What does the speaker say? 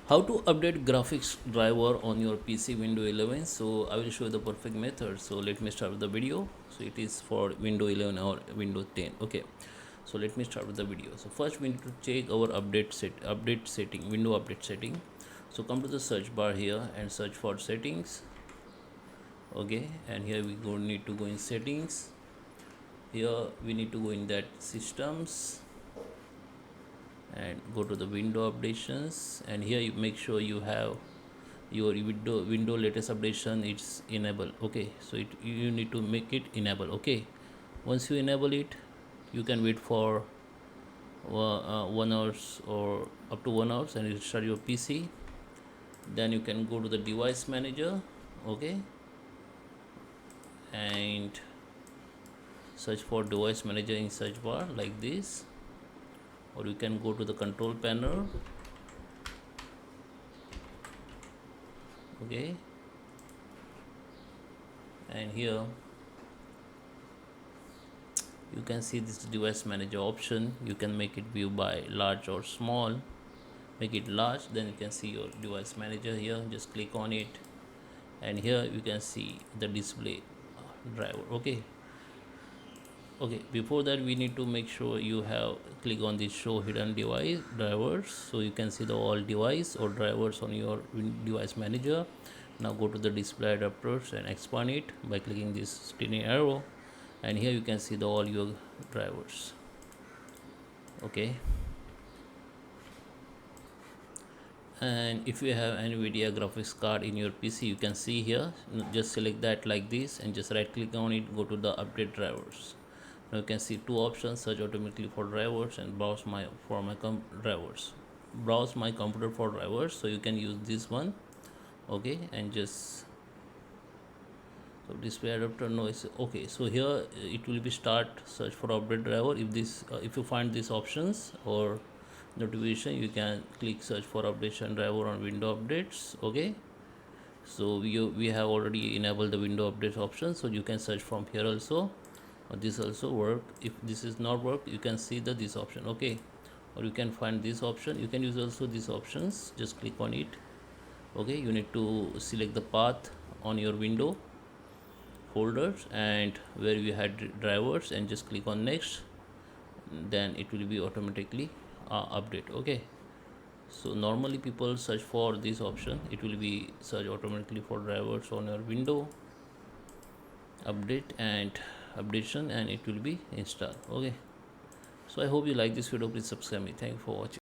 How to update graphics driver on your PC Windows 11. So I will show you the perfect method. So let me start with the video. So it is for Windows 11 or Windows 10. Okay, so let me start with the video. So first we need to check our update setting, window update setting. So come to the search bar here and search for settings. Okay, and here we need to go in settings. Here we need to go in that systems and go to the window updations, and here you make sure you have your window latest updation it's enable. Okay, so you need to make it enable. Okay, once you enable it, you can wait for 1 hours or up to 1 hours, and you start your PC. Then you can go to the device manager. Okay, and search for device manager in search bar like this, or you can go to the control panel. Okay, and here you can see this device manager option. You can make it view by large or small. Make it large, then you can see your device manager here. Just click on it, and here you can see the display driver. Okay, before that we need to make sure you have click on this show hidden device drivers, so you can see the all device or drivers on your device manager. Now go to the display adapters and expand it by clicking this tiny arrow, and here you can see the all your drivers. Okay, and if you have NVIDIA graphics card in your PC, you can see here. Just select that like this and just right click on it, go to the update drivers. Now you can see two options: search automatically for drivers and browse my drivers. Browse my computer for drivers, so you can use this one. Okay, and just so display adapter noise. Okay, so here it will be start search for update driver. If you find these options or notification, you can click search for updation driver on window updates. Okay, so we have already enabled the window updates option, so you can search from here also. This also work. If this is not work, you can see this option. Okay, or you can find this option. You can use also these options. Just click on it. Okay, you need to select the path on your window folders and where you had drivers, and just click on next. Then it will be automatically update. Okay, so normally people search for this option. It will be search automatically for drivers on your window update and updation, and it will be installed. Okay, so I hope you like this video. Please subscribe me. Thank you for watching.